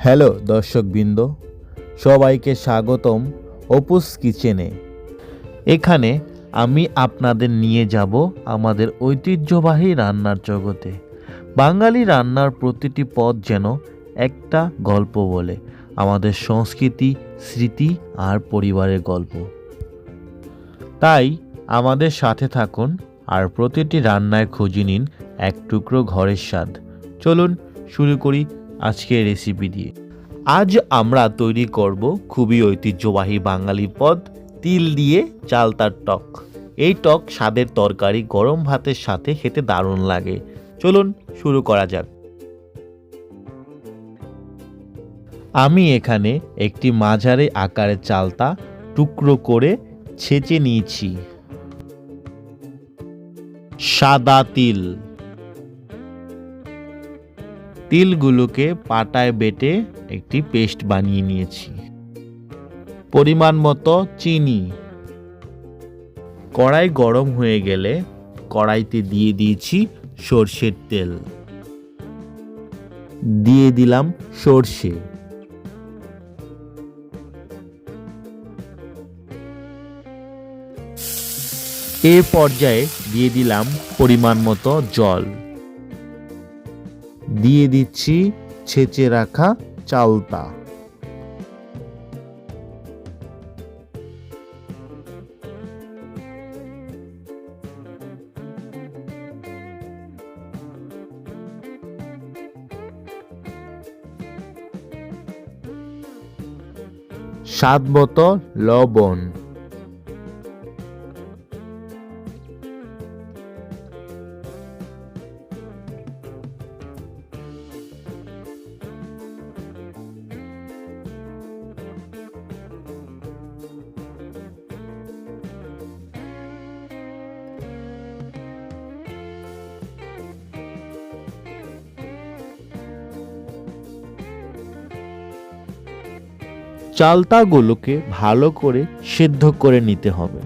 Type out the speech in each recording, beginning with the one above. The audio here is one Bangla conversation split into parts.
হ্যালো দর্শকবৃন্দ, সবাইকে স্বাগতম অপুস কিচেনে। এখানে আমি আপনাদের নিয়ে যাব আমাদের ঐতিহ্যবাহী রান্নার জগতে। বাঙালি রান্নার প্রতিটি পদ যেন একটা গল্প বলে, আমাদের সংস্কৃতি, স্মৃতি আর পরিবারের গল্প। তাই আমাদের সাথে থাকুন আর প্রতিটি রান্নায় খুঁজে নিন এক টুকরো ঘরের স্বাদ। চলুন শুরু করি আজকের রেসিপি দিয়ে। আজ আমরা তৈরি করব খুবই ঐতিহ্যবাহী বাঙালি পদ, তিল দিয়ে চালতার টক। এই টক স্বাদের তরকারি গরম ভাতের সাথে খেতে দারুণ লাগে। চলুন শুরু করা যাক। আমি এখানে একটি মাঝারি আকারের চালতা টুকরো করে ছেঁচে নিয়েছি। সাদা তিল, তিলগুলোকে পাটায় বেটে একটি পেস্ট বানিয়ে নিয়েছি। পরিমাণ মতো চিনি। কড়াই গরম হয়ে গেলে কড়াইতে দিয়ে দিয়েছি সরষের তেল, দিয়ে দিলাম সরষে, এ পর্যায়ে দিয়ে দিলাম পরিমাণ মতো জল, দিয়ে দিচ্ছি ছেঁচে রাখা চালতা। স্বাদ মতো লবণ, চালতাগুলোকে ভালো করে সেদ্ধ করে নিতে হবে।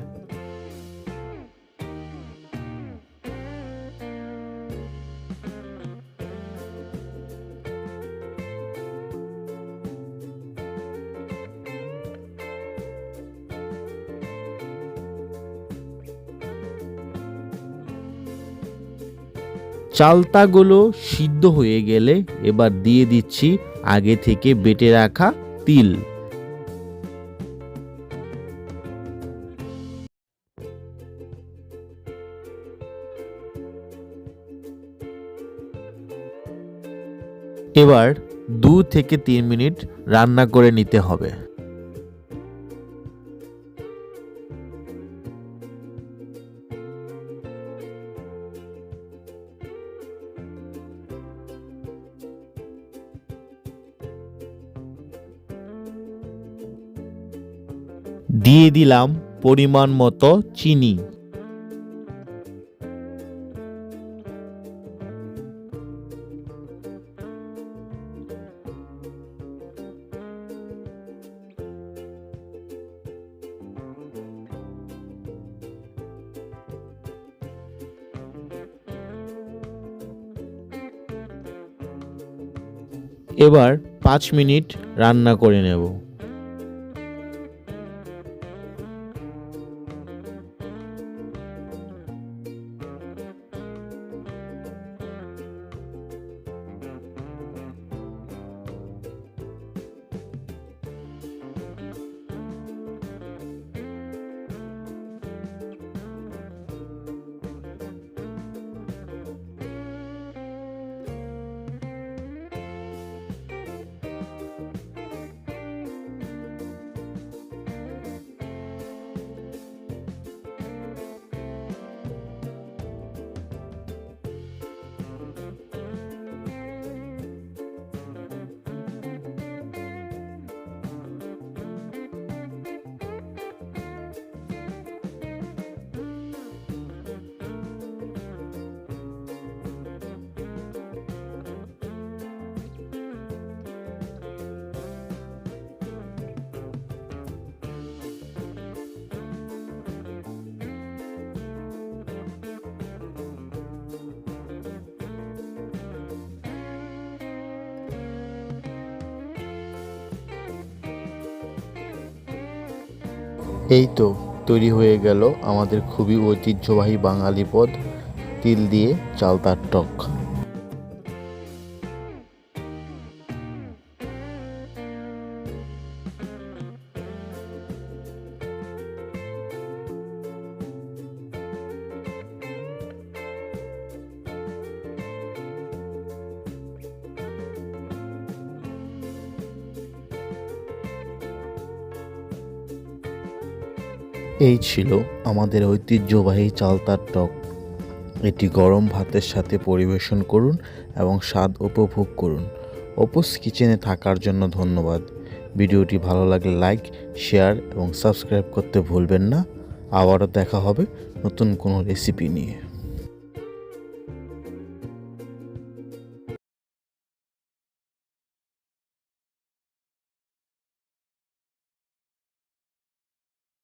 চালতাগুলো সিদ্ধ হয়ে গেলে এবার দিয়ে দিচ্ছি আগে থেকে বেটে রাখা তিল। এবার 2 থেকে 3 মিনিট রান্না করে নিতে হবে। দিয়ে দিলাম পরিমাণ মতো চিনি, এবার 5 মিনিট রান্না করে নেব। এই তো তৈরি হয়ে গেল আমাদের খুবই ঐতিহ্যবাহী বাঙালি পদ তিল দিয়ে চালতার টক। এই ছিল আমাদের ঐতিহ্যবাহী চালতার টক। এটি গরম ভাতের সাথে পরিবেশন করুন এবং স্বাদ উপভোগ করুন। অপুস কিচেনে থাকার জন্য ধন্যবাদ। ভিডিওটি ভালো লাগলে লাইক, শেয়ার এবং সাবস্ক্রাইব করতে ভুলবেন না। আবারও দেখা হবে নতুন কোনো রেসিপি নিয়ে।